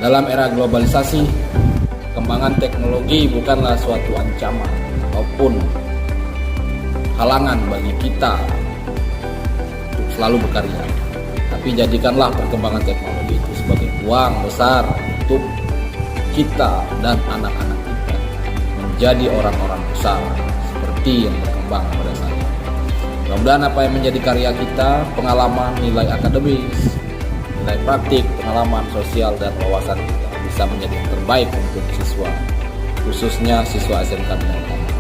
Dalam era globalisasi, kembangan teknologi bukanlah suatu ancaman maupun halangan bagi kita untuk selalu berkarya. Tapi jadikanlah perkembangan teknologi itu sebagai peluang besar untuk kita dan anak-anak kita menjadi orang-orang besar seperti yang berkembang pada saat ini. Mudah-mudahan apa yang menjadi karya kita, pengalaman, nilai akademis, nilai praktik, pengalaman sosial, dan wawasan kita bisa menjadi yang terbaik untuk siswa, khususnya siswa SMK Minang Utama.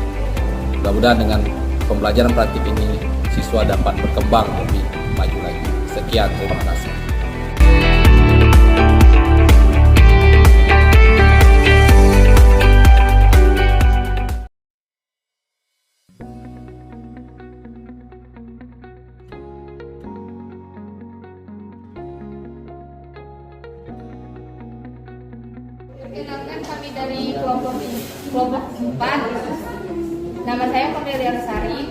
Mudah-mudahan dengan pembelajaran praktik ini, siswa dapat berkembang lebih maju lagi. Sekian, terima kasih. Perkenalkan, kami dari kelompok 4. Nama saya Cornelia Lestari.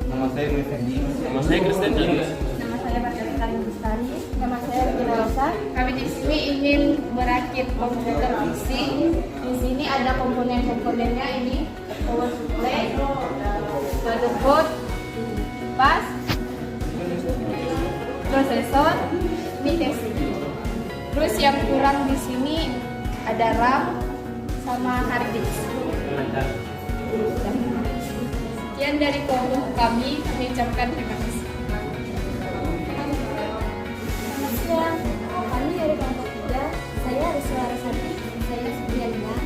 Nama saya Mefendi. Nama saya Kristen Charles. Nama saya Patricia Lestari. Nama saya Regina Rosa. Kami di sini ingin merakit komputer fiksi. Di sini ada komponen-komponennya, ini power supply, motherboard, kipas, prosesor, ini casing. Terus yang kurang di sini ada RAM sama hard disk. Sekian dari kelompok kami ucapkan terima kasih. Selamat siang, kami dari kelompok 3. Saya Riswa Rasati, saya Supriyana.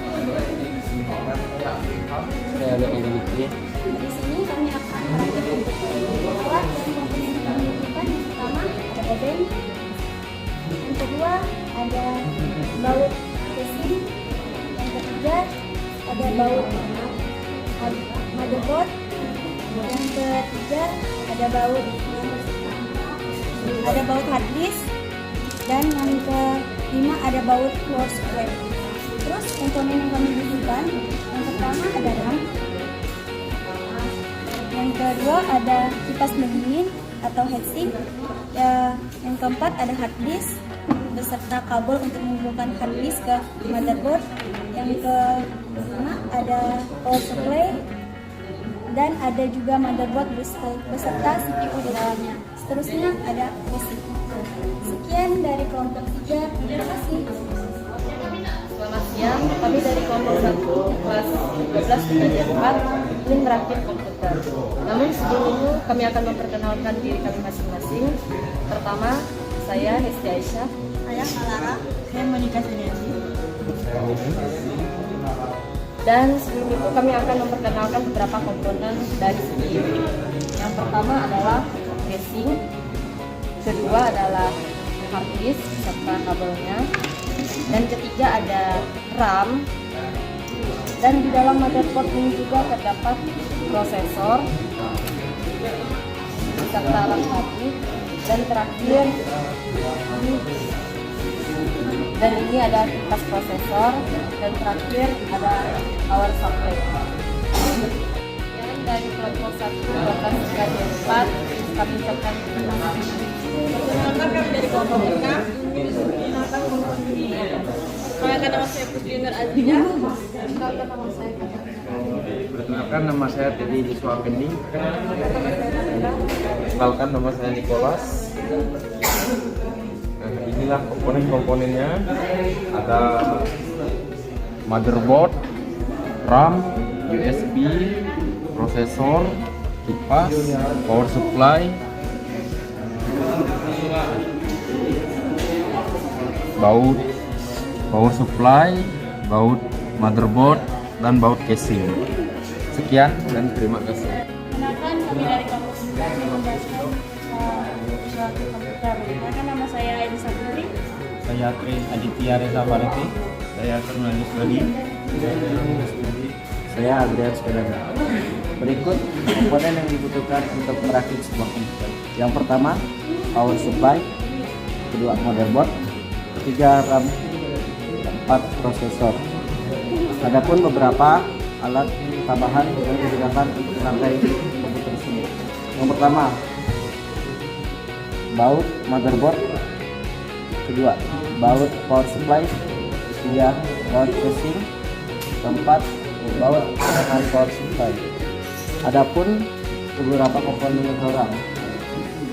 Saya ada Indonesia. Di sini kami akan merakit komputer. Alat dan komponen yang kami butuhkan, yang pertama ada obeng, yang kedua ada baut casing, yang ketiga ada baut motherboard, yang ketiga ada baut hard disk, dan yang kelima ada baut power supply. Terus komponen yang kami butuhkan, yang pertama ada RAM, yang kedua ada kipas pendingin atau heatsink, yang keempat ada hard disk beserta kabel untuk menghubungkan hard disk ke motherboard, yang kelima ada power supply, dan ada juga motherboard beserta CPU di dalamnya. Seterusnya ada casing. Sekian dari kelompok 3. Terima kasih. Selamat siang, kami dari kelompok 1 kelas 12 pengajian 4 ingin merakit komputer. Namun sebelum itu kami akan memperkenalkan diri kami masing-masing. Pertama, saya Hesti Aisyah. Saya Alara. Saya Monika Seniasi. Dan sebelum itu kami akan memperkenalkan beberapa komponen dari sini. Yang pertama adalah casing, kedua adalah hard disk serta kabelnya, dan ketiga ada RAM, dan di dalam motherboard ini juga terdapat prosesor serta RAM hard, dan terakhir ini ada kipas prosesor, dan terakhir ada power supply. Yang dari kelompok 1 kelas kajian 4 kami ucapkan terima kasih. Perkenalkan, kami dari kelompok 6 perkenalkan kelompok ini. Perkenalkan, nama saya Putri Nur Azia. Perkenalkan, nama saya Perkenalkan, nama saya Teddy Yuswa Fendi. Perkenalkan, nama saya Nicholas. Inilah komponen-komponennya. Ada motherboard, RAM, USB, prosesor, kipas, power supply, baut power supply, baut motherboard, dan baut casing. Sekian dan terima kasih. Perkenalkan, kami dari kelompok 9 yang membahaskan suatu komputer. Perkenalkan, nama saya Elisa Putri. Saya Trin Aditya Reza Fareti. Saya Ternalis lagi. Saya Adrian Sepedana. Berikut komponen yang dibutuhkan untuk merakit sebuah komputer. Yang pertama, power supply, kedua motherboard, ketiga RAM, keempat prosesor. Adapun beberapa alat tambahan yang digunakan untuk merangkai komputer tersebut. Yang pertama, baut motherboard, kedua baut power supply, 3. Baut casing. Keempat, baut bahan power supply. Adapun beberapa komponen yang kurang,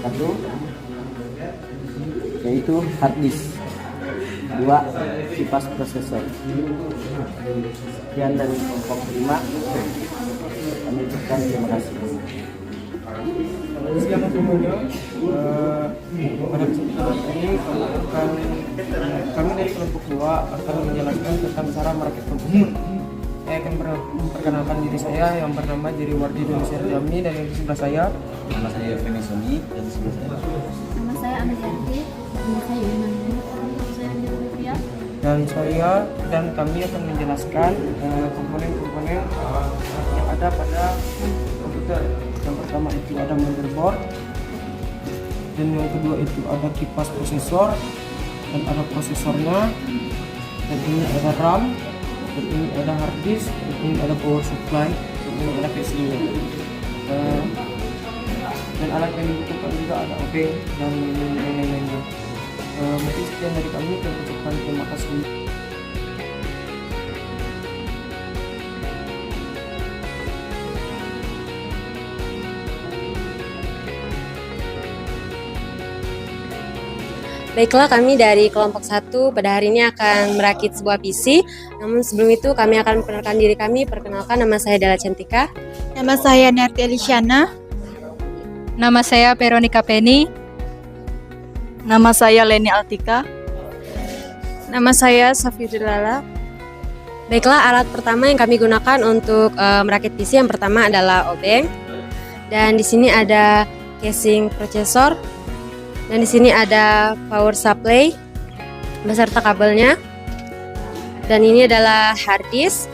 satu yaitu hard disk, 2 kipas prosesor. Sekian dari kelompok 5. Kami ucapkan terima kasih. Siapa semuanya? Pada kesempatan ini kami dari kelompok 2 akan menjelaskan tentang cara merakit komputer. Saya akan memperkenalkan diri saya yang bernama Jiri Wardi Donisir Jamni, dan yang di sebelah saya Nama saya Femi Soni dan sebelah saya. Nama saya Amelianti. Nama saya Yunani. Nama saya Andrea. dan kami akan menjelaskan komponen-komponen yang ada pada komputer. Yang pertama itu ada motherboard, dan yang kedua itu ada kipas prosesor, dan ada prosesornya, dan ini ada RAM, dan ini ada hard disk, dan ini ada power supply, dan ini ada casingnya. Dan alat yang dibutuhkan juga ada obeng dan lain-lainnya. Mungkin sekian dari kami, dan ucapkan terima kasih. Baiklah, kami dari kelompok 1 pada hari ini akan merakit sebuah PC. Namun sebelum itu kami akan memperkenalkan diri kami. Perkenalkan, nama saya Della Cantika. Nama saya Nerti Elisiana. Nama saya Veronica Penny. Nama saya Leni Altika. Nama saya Safirulala. Baiklah, alat pertama yang kami gunakan untuk merakit PC yang pertama adalah obeng. Dan di sini ada casing prosesor. Dan di sini ada power supply beserta kabelnya. Dan ini adalah hard disk.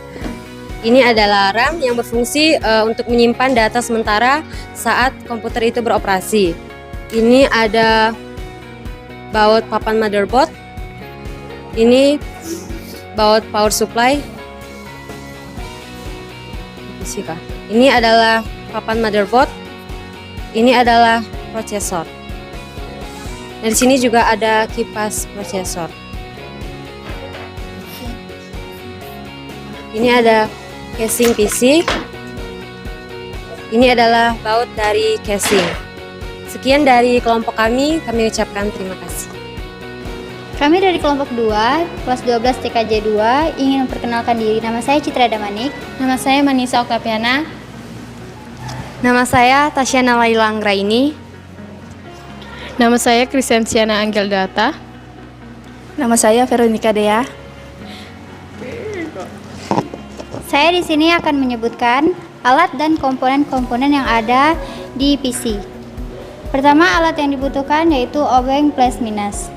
Ini adalah RAM yang berfungsi untuk menyimpan data sementara saat komputer itu beroperasi. Ini ada baut papan motherboard. Ini baut power supply. Ini adalah papan motherboard. Ini adalah prosesor. Dan di sini juga ada kipas prosesor. Ini ada casing PC. Ini adalah baut dari casing. Sekian dari kelompok kami ucapkan terima kasih. Kami dari kelompok 2, kelas 12 TKJ 2, ingin memperkenalkan diri. Nama saya Citra Damanik. Nama saya Manisa Oktaviana. Nama saya Tasyana Laila Anggraini. Nama saya Kristensiana Angel Data. Nama saya Veronica Dea. Saya di sini akan menyebutkan alat dan komponen-komponen yang ada di PC. Pertama, alat yang dibutuhkan yaitu obeng plus minus.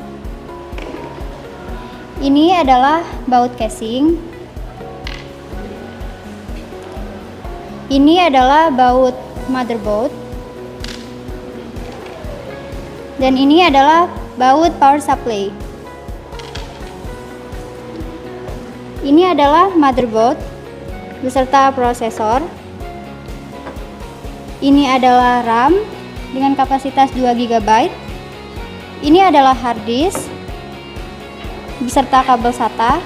Ini adalah baut casing. Ini adalah baut motherboard. Dan ini adalah baut power supply. Ini adalah motherboard beserta prosesor. Ini adalah RAM dengan kapasitas 2 GB. Ini adalah hard disk beserta kabel SATA.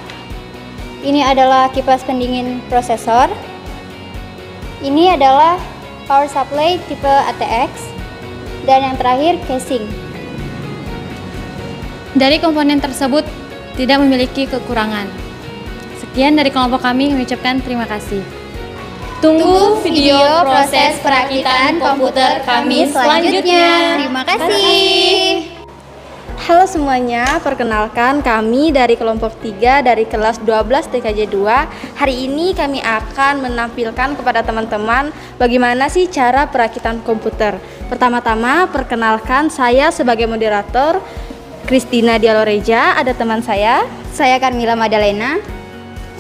Ini adalah kipas pendingin prosesor. Ini adalah power supply tipe ATX. Dan yang terakhir casing. Dari komponen tersebut tidak memiliki kekurangan. Sekian dari kelompok kami mengucapkan terima kasih. Tunggu video proses perakitan komputer kami selanjutnya. Terima kasih. Halo semuanya, perkenalkan kami dari kelompok 3 dari kelas 12 TKJ 2. Hari ini kami akan menampilkan kepada teman-teman bagaimana sih cara perakitan komputer. Pertama-tama, perkenalkan saya sebagai moderator Kristina Dialoreja, ada teman saya Carmila Madalena.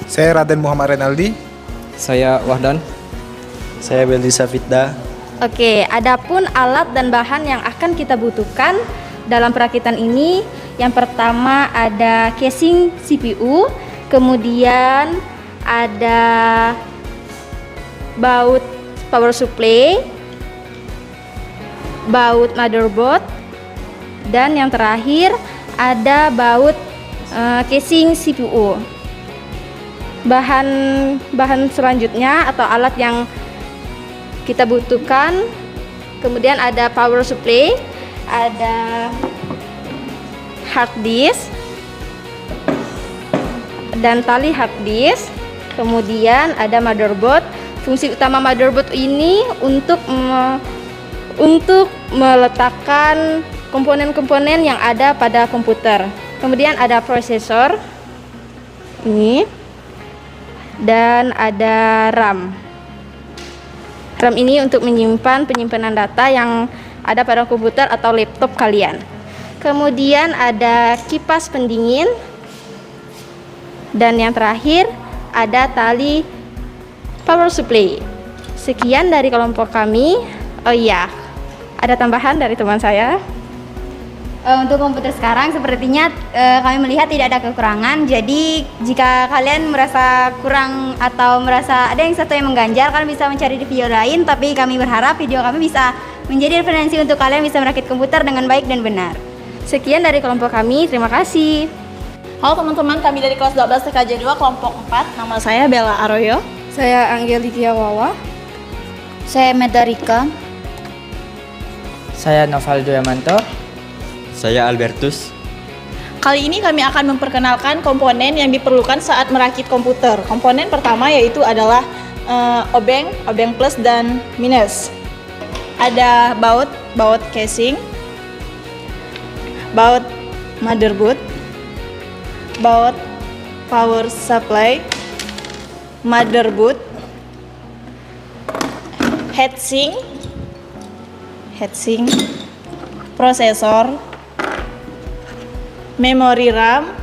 Saya Raden Muhammad Renaldi. Saya Wahdan. Saya Beldisa Fitda. Oke, adapun alat dan bahan yang akan kita butuhkan dalam perakitan ini, yang pertama ada casing CPU, kemudian ada baut power supply, baut motherboard, dan yang terakhir ada baut casing CPU. bahan selanjutnya atau alat yang kita butuhkan. Kemudian ada power supply, ada hard disk dan tali hard disk. Kemudian ada motherboard. Fungsi utama motherboard ini untuk meletakkan komponen-komponen yang ada pada komputer. Kemudian ada prosesor ini dan ada RAM. RAM ini untuk menyimpan penyimpanan data yang ada pada komputer atau laptop kalian. Kemudian ada kipas pendingin. Dan yang terakhir ada tali power supply. Sekian dari kelompok kami. Oh iya, ada tambahan dari teman saya. Untuk komputer sekarang sepertinya kami melihat tidak ada kekurangan. Jadi jika kalian merasa kurang atau merasa ada yang satu yang mengganjal, kalian bisa mencari di video lain. Tapi kami berharap video kami bisa menjadi referensi untuk kalian bisa merakit komputer dengan baik dan benar. Sekian dari kelompok kami. Terima kasih. Halo teman-teman, kami dari kelas 12 TKJ 2 kelompok 4. Nama saya Bella Arroyo. Saya Angelikia Wawa. Saya Medarika. Saya Novaldo Yamanto. Saya Albertus. Kali ini kami akan memperkenalkan komponen yang diperlukan saat merakit komputer. Komponen pertama yaitu adalah obeng plus dan minus. Ada baut casing, baut motherboard, baut power supply, motherboard, heatsink, prosesor, memori RAM,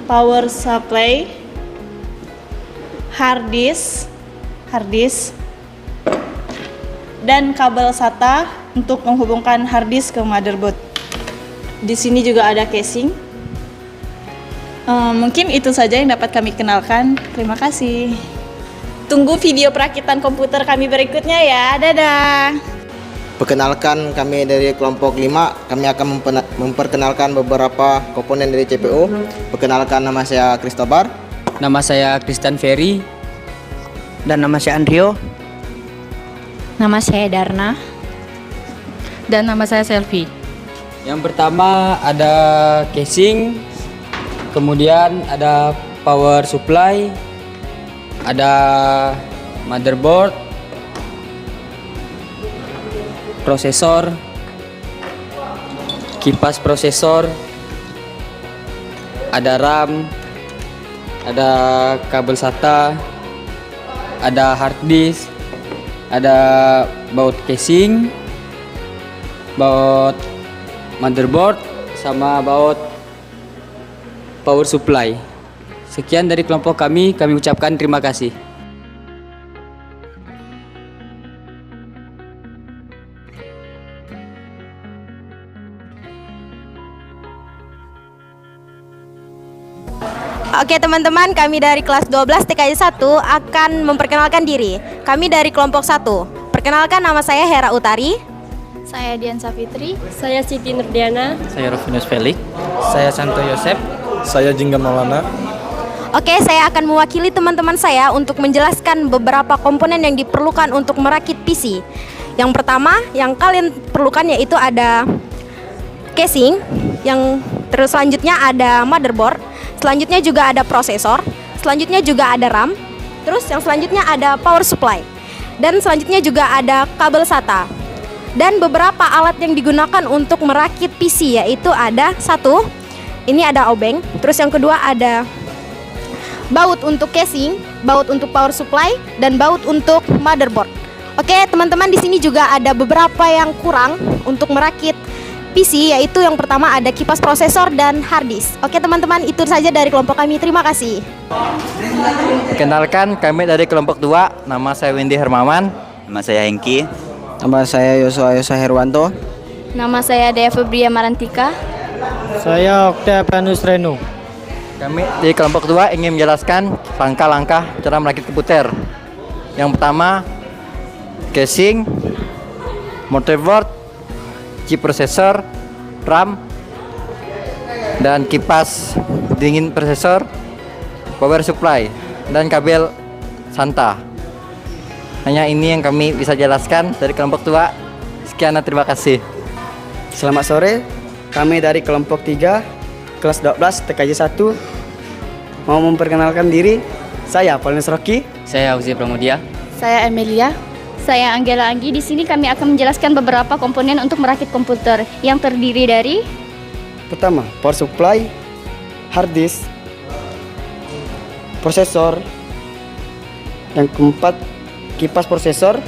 power supply, hard disk, dan kabel SATA untuk menghubungkan hard disk ke motherboard. Di sini juga ada casing. Mungkin itu saja yang dapat kami kenalkan. Terima kasih. Tunggu video perakitan komputer kami berikutnya ya. Dadah. Perkenalkan, kami dari kelompok 5. Kami akan memperkenalkan beberapa komponen dari CPU. Perkenalkan, nama saya Christobar. Nama saya Kristen Ferry. Dan nama saya Andrio. Nama saya Darna. Dan nama saya Selvi. Yang pertama ada casing, kemudian ada power supply, ada motherboard, prosesor, kipas prosesor, ada RAM, ada kabel SATA, ada hard disk, ada baut casing, baut motherboard, sama baut power supply. Sekian dari kelompok kami ucapkan terima kasih. Oke teman-teman, kami dari kelas 12 TKJ 1 akan memperkenalkan diri. Kami dari kelompok 1. Perkenalkan, nama saya Hera Utari. Saya Dian Safitri. Saya Siti Nurdiana. Saya Rofinus Felix. Saya Santo Yosep. Saya Jingga Maulana. Oke, saya akan mewakili teman-teman saya untuk menjelaskan beberapa komponen yang diperlukan untuk merakit PC. Yang pertama, yang kalian perlukan yaitu ada casing, yang terus selanjutnya ada motherboard, selanjutnya juga ada prosesor, selanjutnya juga ada RAM, terus yang selanjutnya ada power supply, dan selanjutnya juga ada kabel SATA. Dan beberapa alat yang digunakan untuk merakit PC yaitu ada satu, ini ada obeng, terus yang kedua ada baut untuk casing, baut untuk power supply, dan baut untuk motherboard. Oke teman-teman, di sini juga ada beberapa yang kurang untuk merakit PC, yaitu yang pertama ada kipas prosesor dan hard disk. Oke teman-teman, itu saja dari kelompok kami. Terima kasih. Kenalkan, kami dari kelompok 2. Nama saya Windy Hermawan. Nama saya Hengki. Nama saya Yosua Herwanto. Nama saya Dea Febria Marantika. Saya Octavianus Renu. Kami di kelompok 2 ingin menjelaskan langkah-langkah cara merakit komputer. Yang pertama, casing, motherboard, chip prosesor, RAM, dan kipas dingin prosesor, power supply, dan kabel SATA. Hanya ini yang kami bisa jelaskan dari kelompok tua. Sekian dan terima kasih. Selamat sore, kami dari kelompok 3, kelas 12 TKJ 1 mau memperkenalkan diri. Saya Paulinus Rocky. Saya Uzi Pramudia. Saya Emilia. Saya Anggela Anggi. Di sini kami akan menjelaskan beberapa komponen untuk merakit komputer yang terdiri dari Pertama, power supply, hard disk, prosesor. Yang keempat, kipas prosesor.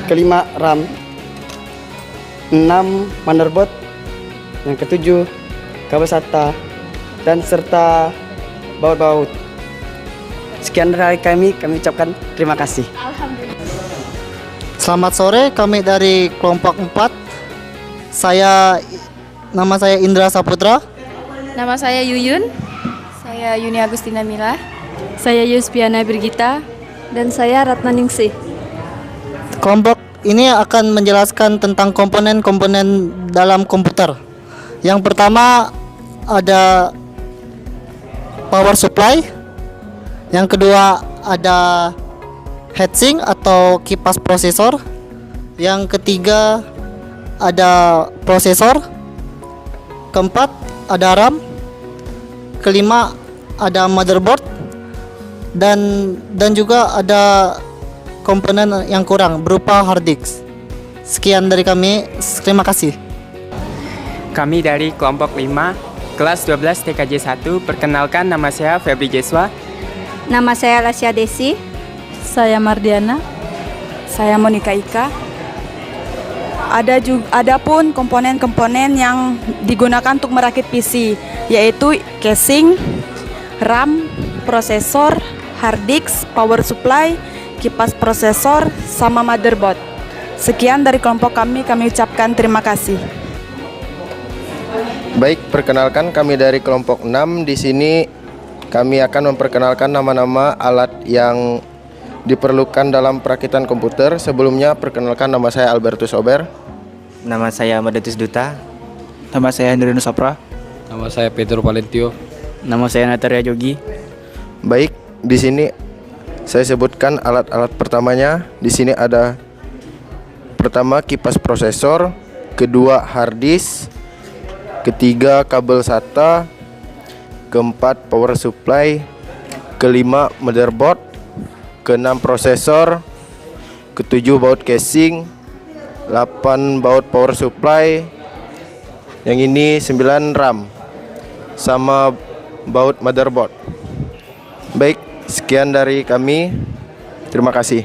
Kelima, RAM. 6, motherboard. Yang ketujuh, kabel SATA dan serta baut-baut. Sekian dari kami ucapkan terima kasih. Selamat sore, kami dari kelompok 4. Nama saya Indra Saputra. Nama saya Yuyun. Saya Yuni Agustina Mila. Saya Yuspiana Brigita. dan saya Ratna Ningsih. Kelompok ini akan menjelaskan tentang komponen-komponen dalam komputer. Yang pertama ada power supply. Yang kedua ada heatsink atau kipas prosesor. Yang ketiga ada prosesor. Keempat ada RAM. Kelima ada motherboard. Dan juga ada komponen yang kurang berupa hard disk. Sekian dari kami, terima kasih. Kami dari kelompok 5, kelas 12 TKJ 1, perkenalkan nama saya Febri Jeswa. Nama saya Lasya Desi. Saya Mardiana. Saya Monika Ika. Ada pun komponen-komponen yang digunakan untuk merakit PC, yaitu casing, RAM, prosesor, hard disk, power supply, kipas prosesor, sama motherboard. Sekian dari kelompok kami ucapkan terima kasih. Baik, perkenalkan kami dari kelompok 6. Di sini kami akan memperkenalkan nama-nama alat yang diperlukan dalam perakitan komputer. Sebelumnya perkenalkan, nama saya Albertus Ober. Nama saya Madetus Duta. Nama saya Hendrino Sapra. Nama saya Pedro Valentio. Nama saya Natalia Jogi. Baik, di sini saya sebutkan alat-alat pertamanya. Di sini ada pertama kipas prosesor, kedua hard disk, ketiga kabel SATA, keempat power supply, kelima motherboard, keenam prosesor, ketujuh baut casing, 8 baut power supply, yang ini 9 RAM sama baut motherboard. Baik, sekian dari kami. Terima kasih.